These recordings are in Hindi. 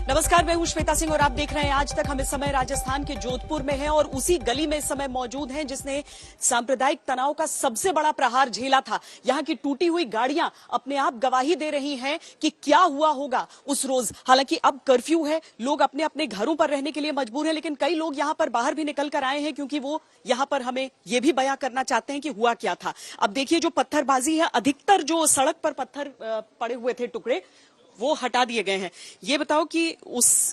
नमस्कार, मैं हूं श्वेता सिंह और आप देख रहे हैं आज तक। हम इस समय राजस्थान के जोधपुर में हैं और उसी गली में इस समय मौजूद हैं जिसने सांप्रदायिक तनाव का सबसे बड़ा प्रहार झेला था। यहां की टूटी हुई गाड़ियां अपने आप गवाही दे रही हैं कि क्या हुआ होगा उस रोज। हालांकि अब कर्फ्यू है, लोग अपने अपने घरों पर रहने के लिए मजबूर हैं, लेकिन कई लोग यहां पर बाहर भी निकल कर आए हैं क्योंकि वो यहां पर हमें ये भी बयां करना चाहते हैं कि हुआ क्या था। अब देखिए, जो पत्थरबाजी है, अधिकतर जो सड़क पर पत्थर पड़े हुए थे टुकड़े, वो हटा दिए गए हैं। ये बताओ कि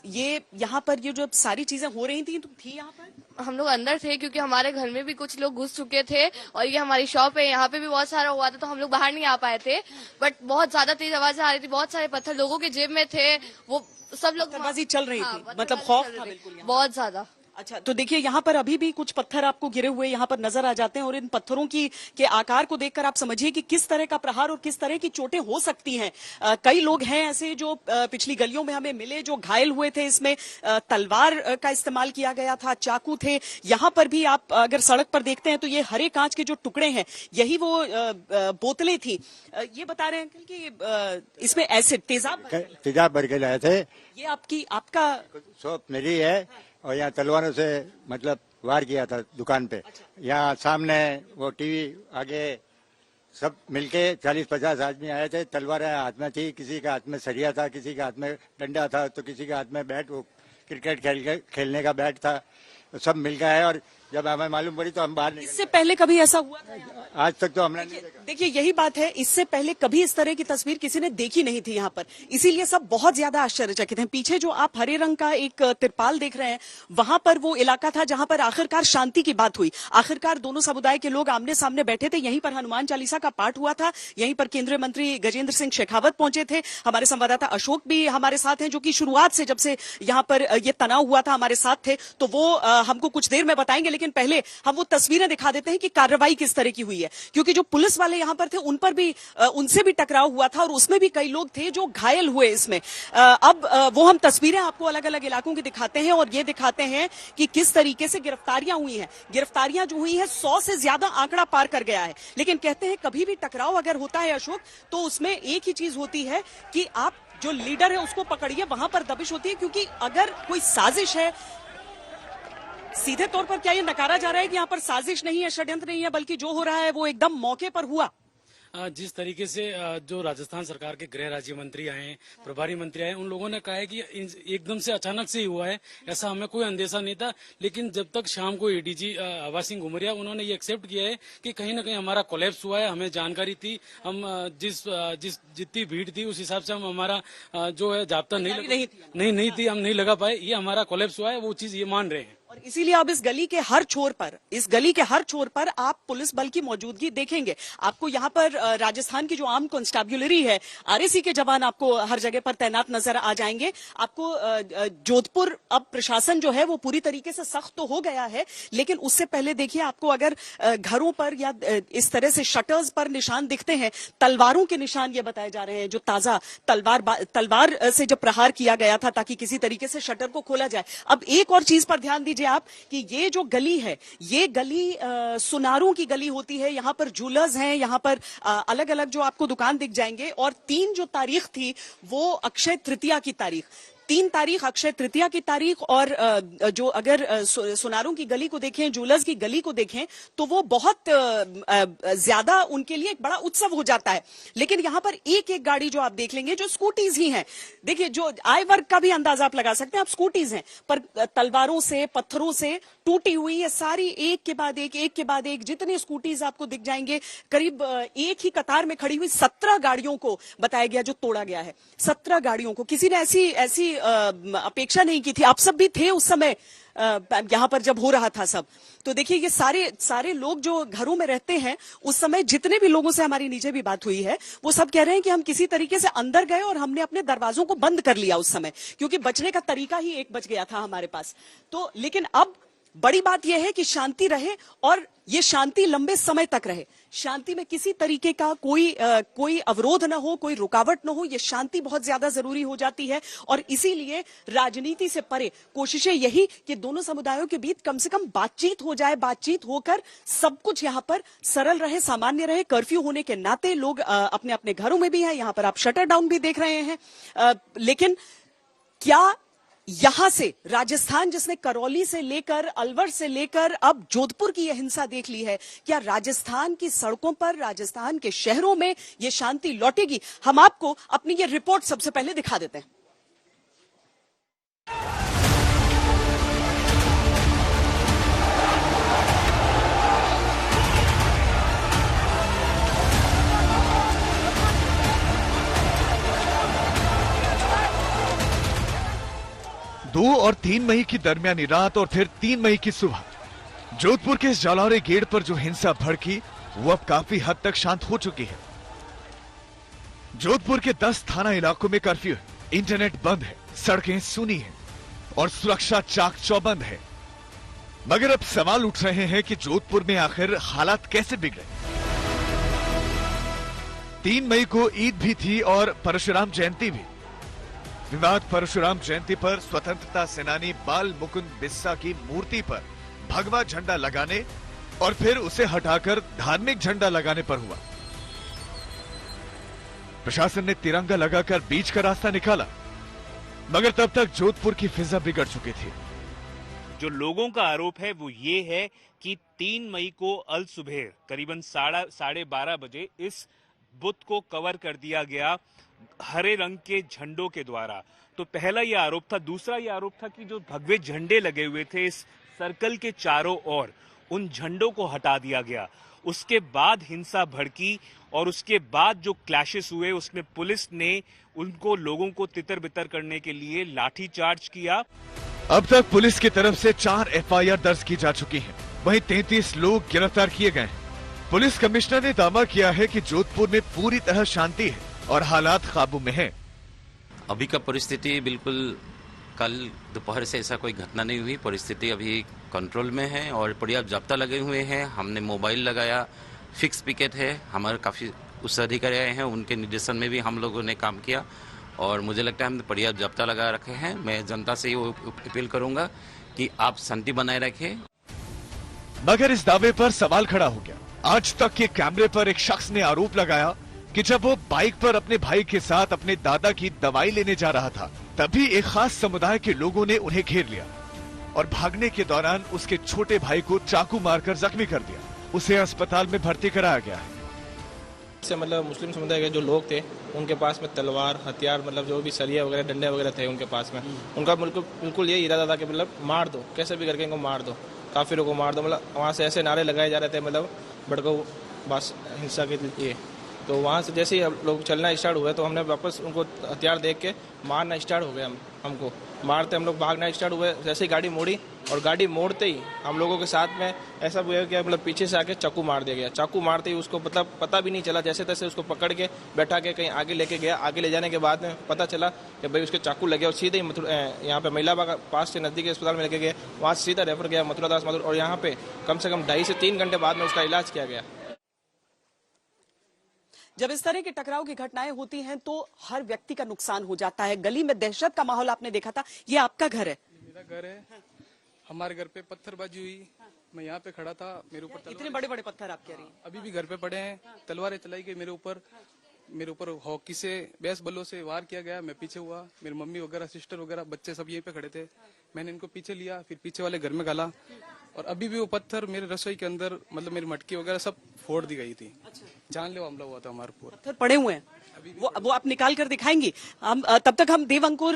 ये यहाँ पर ये जो सारी चीजें हो रही थी, तुम थी यहाँ पर? हम लोग अंदर थे क्योंकि हमारे घर में भी कुछ लोग घुस चुके थे और ये हमारी शॉप है, यहाँ पे भी बहुत सारा हुआ था, तो हम लोग बाहर नहीं आ पाए थे। बट बहुत ज्यादा तेज आवाजें आ रही थी, बहुत सारे पत्थर लोगों के जेब में थे, वो सब लोग पत्थरबाजी चल रही थी, मतलब खौफ था बिल्कुल बहुत ज्यादा। अच्छा, तो देखिए यहाँ पर अभी भी कुछ पत्थर आपको गिरे हुए यहाँ पर नजर आ जाते हैं और इन पत्थरों के आकार को देखकर आप समझिए कि किस तरह का प्रहार और किस तरह की चोटें हो सकती हैं। कई लोग हैं ऐसे जो पिछली गलियों में हमें मिले जो घायल हुए थे। इसमें तलवार का इस्तेमाल किया गया था, चाकू थे। यहाँ पर भी आप अगर सड़क पर देखते हैं तो ये हरे कांच के जो टुकड़े हैं, यही वो बोतलें थी। ये बता रहे हैं अंकल कि इसमें एसिड तेजाब भर के लाए थे। ये आपका शॉप मेरी है और यहाँ तलवारों से मतलब वार किया था दुकान पे। अच्छा। यहाँ सामने वो टीवी आगे सब मिलके 40-50 आदमी आए थे, तलवारें हाथ में थी, किसी के हाथ में सरिया था, किसी के हाथ में डंडा था, तो किसी के हाथ में बैट, वो क्रिकेट खेलने का बैट था, तो सब मिल गए। और जब हमें मालूम पड़ी तो हम बाहर निकले। इससे पहले कभी ऐसा हुआ था? आज तक तो हमने नहीं देखा। देखिए, यही बात है, इससे पहले कभी इस तरह की तस्वीर किसी ने देखी नहीं थी यहाँ पर, इसीलिए सब बहुत ज्यादा आश्चर्यचकित हैं। पीछे जो आप हरे रंग का एक तिरपाल देख रहे हैं, वहां पर वो इलाका था जहां पर आखिरकार शांति की बात हुई। आखिरकार दोनों समुदाय के लोग आमने सामने बैठे थे। यहीं पर हनुमान चालीसा का पाठ हुआ था, यहीं पर केंद्रीय मंत्री गजेंद्र सिंह शेखावत पहुंचे थे। हमारे संवाददाता अशोक भी हमारे साथ हैं, जो कि शुरुआत से, जब से यहाँ पर ये तनाव हुआ था, हमारे साथ थे, तो वो हमको कुछ देर में बताएंगे। लेकिन पहले हम वो तस्वीरें दिखा देते हैं कि कार्रवाई किस तरह की हुई है, क्योंकि जो पुलिस वाले यहां पर थे उन पर भी उनसे भी टकराव हुआ था और उसमें भी कई लोग थे जो घायल हुए इसमें। अब वो हम तस्वीरें आपको अलग अलग इलाकों की दिखाते हैं और ये दिखाते हैं कि किस तरीके से गिरफ्तारियां हुई हैं। गिरफ्तारियां जो हुई हैं 100 से ज्यादा आंकड़ा पार कर गया है। लेकिन कहते हैं कभी भी टकराव अगर होता है अशोक, तो उसमें एक ही चीज होती है कि आप जो लीडर है उसको पकड़िए, वहां पर दबिश होती है। क्योंकि अगर कोई साजिश है, सीधे तौर पर क्या ये नकारा जा रहा है कि यहाँ पर साजिश नहीं है, षड्यंत्र नहीं है, बल्कि जो हो रहा है वो एकदम मौके पर हुआ? जिस तरीके से जो राजस्थान सरकार के गृह राज्य मंत्री आए, प्रभारी मंत्री आए, उन लोगों ने कहा है कि एकदम से अचानक से ही हुआ है, ऐसा हमें कोई अंदेशा नहीं था। लेकिन जब तक शाम को एडीजी आभा सिंह घुमरिया, उन्होंने ये एक्सेप्ट किया है कि कहीं ना कहीं हमारा कोलैप्स हुआ है, हमें जानकारी थी, हम जितनी भीड़ थी उस हिसाब से हम हमारा जो है जाब्ता नहीं थी, हम नहीं लगा पाए, ये हमारा कोलैप्स हुआ है, वो चीज ये मान रहे हैं। और इसीलिए अब इस गली के हर छोर पर आप पुलिस बल की मौजूदगी देखेंगे। आपको यहाँ पर राजस्थान की जो आर्म कांस्टेबुलरी है, आरएसी के जवान आपको हर जगह पर तैनात नजर आ जाएंगे। आपको जोधपुर अब प्रशासन जो है वो पूरी तरीके से सख्त तो हो गया है, लेकिन उससे पहले देखिए, आपको अगर घरों पर या इस तरह से शटर्स पर निशान दिखते हैं, तलवारों के निशान ये बताए जा रहे हैं, जो ताजा तलवार से जब प्रहार किया गया था ताकि किसी तरीके से शटर को खोला जाए। अब एक और चीज पर ध्यान दीजिए आप कि ये जो गली है, ये गली सुनारों की गली होती है। यहाँ पर जूलर्स हैं, यहाँ पर अलग अलग जो आपको दुकान दिख जाएंगे। और 3 जो तारीख थी वो अक्षय तृतीया की तारीख, 3 तारीख अक्षय तृतीया की तारीख। और जो अगर सुनारों की गली को देखें, जूलर्स की गली को देखें, तो वो बहुत ज्यादा उनके लिए एक बड़ा उत्सव हो जाता है। लेकिन यहाँ पर एक एक गाड़ी जो आप देख लेंगे, जो स्कूटीज ही हैं, देखिए जो आय वर्ग का भी अंदाजा आप लगा सकते हैं, आप स्कूटीज हैं, पर तलवारों से, पत्थरों से टूटी हुई ये सारी एक के बाद एक जितनी स्कूटीज आपको दिख जाएंगे, करीब एक ही कतार में खड़ी हुई 17 गाड़ियों को बताया गया जो तोड़ा गया है। 17 गाड़ियों को किसी ने ऐसी अपेक्षा नहीं की थी। आप सब भी थे उस समय यहाँ पर जब हो रहा था सब। तो देखिए, ये सारे लोग जो घरों में रहते हैं, उस समय जितने भी लोगों से हमारी नीचे भी बात हुई है, वो सब कह रहे हैं कि हम किसी तरीके से अंदर गए और हमने अपने दरवाजों को बंद कर लिया उस समय, क्योंकि बचने का तरीका ही एक बच गया था हमारे पास। तो लेकिन अब बड़ी बात यह है कि शांति रहे और ये शांति लंबे समय तक रहे। शांति में किसी तरीके का कोई अवरोध ना हो, कोई रुकावट ना हो। ये शांति बहुत ज्यादा जरूरी हो जाती है और इसीलिए राजनीति से परे कोशिशें यही कि दोनों समुदायों के बीच कम से कम बातचीत हो जाए, बातचीत होकर सब कुछ यहाँ पर सरल रहे, सामान्य रहे। कर्फ्यू होने के नाते लोग अपने अपने घरों में भी हैं, यहाँ पर आप शटर डाउन भी देख रहे हैं, लेकिन क्या यहां से राजस्थान जिसने करौली से लेकर अलवर से लेकर अब जोधपुर की यह हिंसा देख ली है, क्या राजस्थान की सड़कों पर, राजस्थान के शहरों में यह शांति लौटेगी? हम आपको अपनी ये रिपोर्ट सबसे पहले दिखा देते हैं। 2 और 3 मई की दरमियानी रात और फिर 3 मई की सुबह जोधपुर के जालौरे गेट पर जो हिंसा भड़की वो अब काफी हद तक शांत हो चुकी है। जोधपुर के 10 थाना इलाकों में कर्फ्यू है, इंटरनेट बंद है, सड़कें सूनी हैं और सुरक्षा चाक चौबंद है। मगर अब सवाल उठ रहे हैं कि जोधपुर में आखिर हालात कैसे बिगड़े। 3 मई को ईद भी थी और परशुराम जयंती भी। विवाद परशुराम जयंती पर स्वतंत्रता सेनानी बाल मुकुंद बिस्सा की मूर्ति पर भगवा झंडा लगाने और फिर उसे हटाकर धार्मिक झंडा लगाने पर हुआ। प्रशासन ने तिरंगा लगाकर बीच का रास्ता निकाला, मगर तब तक जोधपुर की फिजा बिगड़ चुकी थी। जो लोगों का आरोप है वो ये है कि 3 मई को अल सुबह करीबन 12:30 बजे इस बुत को कवर कर दिया गया हरे रंग के झंडों के द्वारा। तो पहला ये आरोप था। दूसरा ये आरोप था कि जो भगवे झंडे लगे हुए थे इस सर्कल के चारों ओर, उन झंडों को हटा दिया गया। उसके बाद हिंसा भड़की और उसके बाद जो क्लैशेस हुए उसमें पुलिस ने उनको लोगों को तितर बितर करने के लिए लाठीचार्ज किया। अब तक पुलिस की तरफ से 4 FIR दर्ज की जा चुकी हैं, वहीं 33 लोग गिरफ्तार किए गए हैं। पुलिस कमिश्नर ने दावा किया है कि जोधपुर में पूरी तरह शांति है और हालात काबू में हैं। अभी का परिस्थिति बिल्कुल कल दोपहर से ऐसा कोई घटना नहीं हुई। परिस्थिति अभी कंट्रोल में है और पर्याप्त जाब्ता लगे हुए हैं। हमने मोबाइल लगाया, फिक्स पिकेट है, हमारे काफ़ी उच्च अधिकारी आए हैं, उनके निर्देशन में भी हम लोगों ने काम किया और मुझे लगता है हमने पर्याप्त जाब्ता लगा रखे हैं। मैं जनता से ये अपील करूंगा कि आप शांति बनाए रखें। मगर इस दावे पर सवाल खड़ा हो गया। आज तक के कैमरे पर एक शख्स ने आरोप लगाया कि जब वो बाइक पर अपने भाई के साथ अपने दादा की दवाई लेने जा रहा था, तभी एक खास समुदाय के लोगों ने उन्हें घेर लिया और भागने के दौरान उसके छोटे भाई को चाकू मारकर जख्मी कर दिया। उसे अस्पताल में भर्ती कराया गया है। से मतलब मुस्लिम समुदाय के जो लोग थे उनके पास में तलवार, हथियार, मतलब जो भी सरिया वगैरह, डंडे वगैरह थे उनके पास में। उनका बिल्कुल ये इरादा था कि मतलब मार दो, कैसे भी करके इनको मार दो, काफिरों को मार दो। मतलब वहाँ से ऐसे नारे लगाए जा रहे थे, मतलब भड़काऊ बस हिंसा के लिए। तो वहाँ से जैसे ही लोग चलना स्टार्ट हुए तो हमने वापस उनको हथियार देख के मारना स्टार्ट हो गया। हमको मारते हम लोग भागना स्टार्ट हुए। जैसे ही गाड़ी मोड़ी और गाड़ी मोड़ते ही हम लोगों के साथ में ऐसा हुआ कि मतलब पीछे से आके चाकू मार दिया गया। चाकू मारते ही उसको मतलब पता भी नहीं चला, जैसे तैसे उसको पकड़ के बैठा के कहीं आगे लेके गया। आगे ले जाने के बाद में पता चला कि भाई उसके चाकू लगे और सीधे ही यहाँ पे महिला बाग पास से नजदीकी अस्पताल में लेके गए। वहाँ से सीधा रेफर किया मथुरा दास और यहाँ पे कम से कम 2.5 से 3 घंटे बाद में उसका इलाज किया गया। जब इस तरह के टकराव की घटनाएं होती हैं तो हर व्यक्ति का नुकसान हो जाता है। गली में दहशत का माहौल आपने देखा था। ये आपका घर है? मेरा घर है। हमारे घर पे पत्थरबाजी हुई। मैं यहाँ पे खड़ा था, मेरे ऊपर इतने बड़े बड़े पत्थर आप कह रही हैं? अभी भी घर पे पड़े हैं। तलवारें चलाई गई मेरे ऊपर हॉकी से, बेस बल्लों से वार किया गया। मैं पीछे हुआ, मेरी मम्मी वगैरह, सिस्टर वगैरह, बच्चे सब यहीं पे खड़े थे। मैंने इनको पीछे लिया, फिर पीछे वाले घर में गाला और अभी भी वो पत्थर मेरे रसोई के अंदर, मतलब मेरी मटकी वगैरह सब फोड़ दी गई थी। जानलेवा हमला हुआ था हमारे ऊपर। पत्थर पड़े हुए हैं, वो आप निकाल कर दिखाएंगी। हम तब तक हम देव अंकुर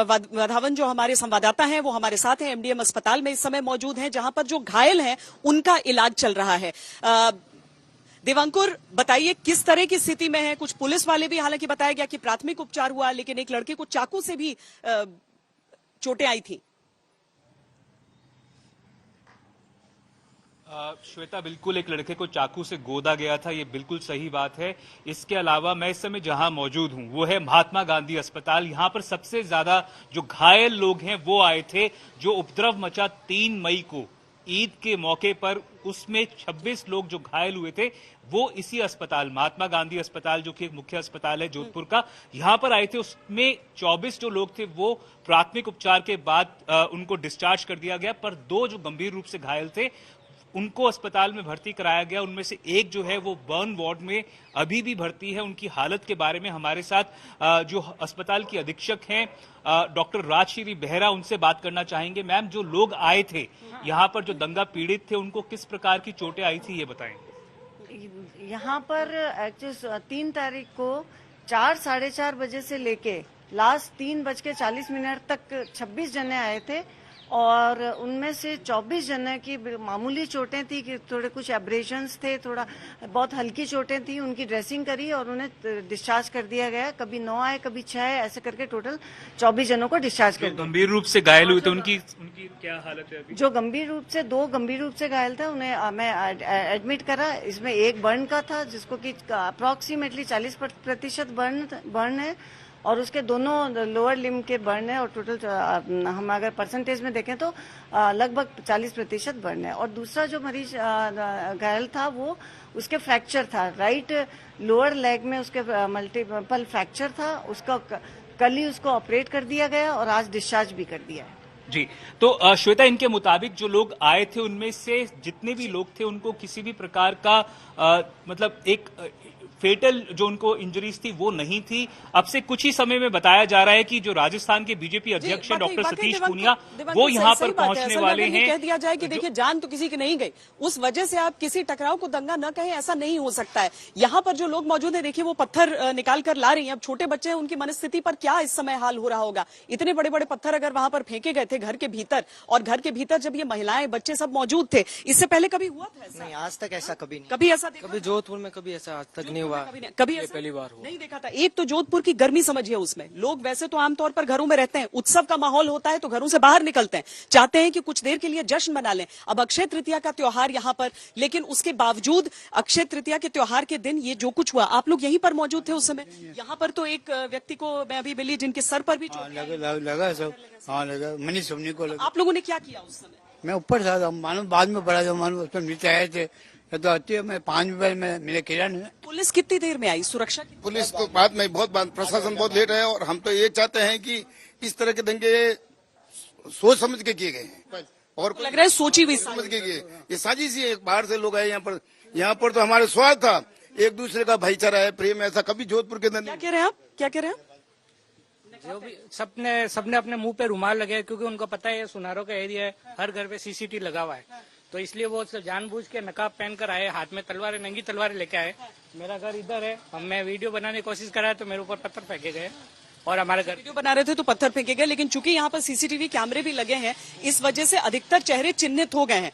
वाधावन जो हमारे संवाददाता हैं वो हमारे साथ हैं, MDM अस्पताल में इस समय मौजूद हैं, जहां पर जो घायल हैं उनका इलाज चल रहा है। देवांकुर, बताइए किस तरह की स्थिति में है? कुछ पुलिस वाले भी, हालांकि बताया गया कि प्राथमिक उपचार हुआ, लेकिन एक लड़के को चाकू से भी चोटें आई थी। श्वेता, बिल्कुल एक लड़के को चाकू से गोदा गया था, ये बिल्कुल सही बात है। इसके अलावा मैं इस समय जहां मौजूद हूं वो है महात्मा गांधी अस्पताल। यहां पर सबसे ज्यादा जो घायल लोग हैं वो आए थे। जो उपद्रव मचा 3 मई को ईद के मौके पर, उसमें 26 लोग जो घायल हुए थे वो इसी अस्पताल, महात्मा गांधी अस्पताल जो कि एक मुख्य अस्पताल है जोधपुर का, यहां पर आए थे। उसमें 24 जो लोग थे वो प्राथमिक उपचार के बाद उनको डिस्चार्ज कर दिया गया, पर 2 जो गंभीर रूप से घायल थे उनको अस्पताल में भर्ती कराया गया। उनमें से एक जो है वो बर्न वार्ड में अभी भी भर्ती है। उनकी हालत के बारे में हमारे साथ जो अस्पताल की अधीक्षक हैं डॉक्टर राजश्री बेहरा, उनसे बात करना चाहेंगे। मैम, जो लोग आए थे यहाँ पर, जो दंगा पीड़ित थे, उनको किस प्रकार की चोटें आई थी, ये बताएं। यहाँ पर एक्चुअली 3 तारीख को 4 साढ़े 4 बजे से लेके लास्ट 3:40 तक 26 जने आए थे और उनमें से 24 जने की मामूली चोटें थी कि थोड़े कुछ एब्रेशंस थे, थोड़ा बहुत हल्की चोटें थी। उनकी ड्रेसिंग करी और उन्हें डिस्चार्ज कर दिया गया। कभी 9 आए, कभी 6 आए, ऐसे करके टोटल 24 जनों को डिस्चार्ज कर दिया। गंभीर रूप से घायल हुए थे, उनकी क्या हालत है अभी? जो गंभीर रूप से 2 गंभीर रूप से घायल था, उन्हें मैं एडमिट करा। इसमें एक बर्न का था जिसको कि अप्रोक्सीमेटली 40% बर्न है और उसके दोनों लोअर लिम्ब के बर्न है और टोटल हम अगर परसेंटेज में देखें तो लगभग 40% बर्न है। और दूसरा जो मरीज घायल था वो उसके फ्रैक्चर था, राइट लोअर लेग में उसके मल्टीपल फ्रैक्चर था। उसका कल ही उसको ऑपरेट कर दिया गया और आज डिस्चार्ज भी कर दिया है। जी, तो श्वेता, इनके मुताबिक जो लोग आए थे उनमें से जितने भी लोग थे उनको किसी भी प्रकार का मतलब एक फेटल जो उनको इंजरीज थी वो नहीं थी। अब से कुछ ही समय में बताया जा रहा है कि जो राजस्थान के बीजेपी अध्यक्ष हैं डॉक्टर सतीश पूनिया, वो यहाँ पर पहुंचने वाले हैं। कह दिया जाए कि देखिए जान तो किसी की नहीं गई, उस वजह से आप किसी टकराव को दंगा न कहें, ऐसा नहीं हो सकता है। यहाँ पर जो लोग मौजूद है, देखिए वो पत्थर निकाल कर ला रही है। अब छोटे बच्चे हैं, उनकी मनस्थिति पर क्या इस समय हाल हो रहा होगा। इतने बड़े बड़े पत्थर अगर वहां पर फेंके गए थे घर के भीतर, और घर के भीतर जब ये महिलाएं बच्चे सब मौजूद थे, इससे पहले कभी हुआ था ऐसा? नहीं, आज तक ऐसा कभी नहीं। कभी ऐसा कभी जोधपुर में कभी ऐसा आज तक नहीं हुआ, कभी ऐसा पहली बार हुआ। नहीं देखा था। एक तो जोधपुर की गर्मी समझिए, उसमें लोग वैसे तो आमतौर पर घरों में रहते हैं, उत्सव का माहौल होता है तो घरों से बाहर निकलते हैं, चाहते हैं कि कुछ देर के लिए जश्न मना लें। अब अक्षय तृतीया का त्योहार यहाँ पर, लेकिन उसके बावजूद अक्षय तृतीया के त्योहार के दिन ये जो कुछ हुआ, आप लोग यहीं पर मौजूद थे उस समय। यहाँ पर तो एक व्यक्ति को मैं अभी मिली जिनके सर पर भी चोट लगा सब। हाँ लगा, मनीष सोनी को लगा। आप लोगों ने क्या किया उस समय? मैं ऊपर था, मानो बाद में पड़ा, जब मानो उसमें नीचे आए थे तो आती है। मैं 5 बजे में मेरे किरण। पुलिस कितनी देर में आई? सुरक्षा की पुलिस तो बाद में बहुत प्रशासन बहुत लेट है और हम तो ये चाहते हैं कि इस तरह के दंगे सोच समझ के किए गए हैं और लग रहा है सोची हुई समझ के किए। ये साजिश ही है, बाहर से लोग आए यहाँ पर तो हमारे स्वार्थ था, एक दूसरे का भाईचारा है, प्रेम है, ऐसा कभी जोधपुर के अंदर। क्या कह रहे हैं आप? क्या कह रहे हैं? जो भी सबने अपने मुंह पे रुमाल लगाया, क्योंकि उनको पता है सुनारों का एरिया है, हर घर पे सीसीटीवी लगा हुआ है, तो इसलिए वो जानबूझ के नकाब पहनकर आए, हाथ में तलवारें, नंगी तलवारें लेके आए। मेरा घर इधर है, मैं वीडियो बनाने की कोशिश कर रहा तो मेरे ऊपर पत्थर फेंके गए और हमारे घर वीडियो बना रहे थे तो पत्थर फेंके गए। लेकिन चूंकि यहाँ पर सीसीटीवी कैमरे भी लगे हैं, इस वजह से अधिकतर चेहरे चिन्हित हो गए हैं।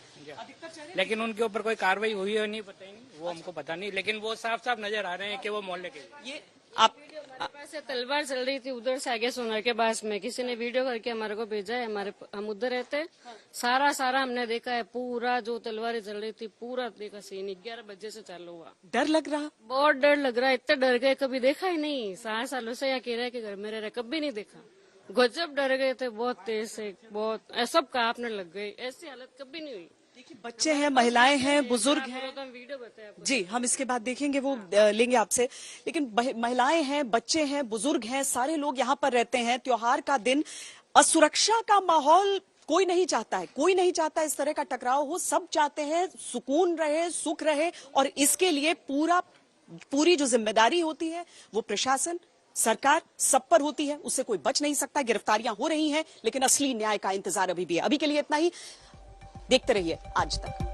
लेकिन उनके ऊपर कोई कार्रवाई हुई है नहीं, पता ही नहीं, वो हमको पता नहीं, लेकिन वो साफ साफ नजर आ रहे हैं कि वो मोहल्ले के। ये आप पास से तलवार चल रही थी, उधर से आगे सोनार के पास में किसी ने वीडियो करके हमारे को भेजा है। हम उधर रहते हैं, सारा हमने देखा है, पूरा जो तलवारें चल रही थी पूरा देखा। सीन 11 बजे से चालू हुआ। डर लग रहा? बहुत डर लग रहा है, इतना डर गए कभी देखा ही नहीं। 7 सालों से यहाँ कह रहे कि घर में रह रहे, कभी नहीं देखा। गजब डर गए थे, बहुत तेज से, बहुत सब कांपने लग गए, ऐसी हालत कभी नहीं हुई। बच्चे हैं, महिलाएं हैं, बुजुर्ग हैं। वीडियो बताया जी, हम इसके बाद देखेंगे, वो लेंगे आपसे। लेकिन महिलाएं हैं, बच्चे हैं, बुजुर्ग हैं, सारे लोग यहाँ पर रहते हैं। त्योहार का दिन, असुरक्षा का माहौल कोई नहीं चाहता है, कोई नहीं चाहता इस तरह का टकराव हो। सब चाहते हैं सुकून रहे, सुख रहे, और इसके लिए पूरी जो जिम्मेदारी होती है वो प्रशासन, सरकार सब पर होती है, उससे कोई बच नहीं सकता। गिरफ्तारियां हो रही हैं, लेकिन असली न्याय का इंतजार अभी भी है। अभी के लिए इतना ही। देखते रहिए आज तक।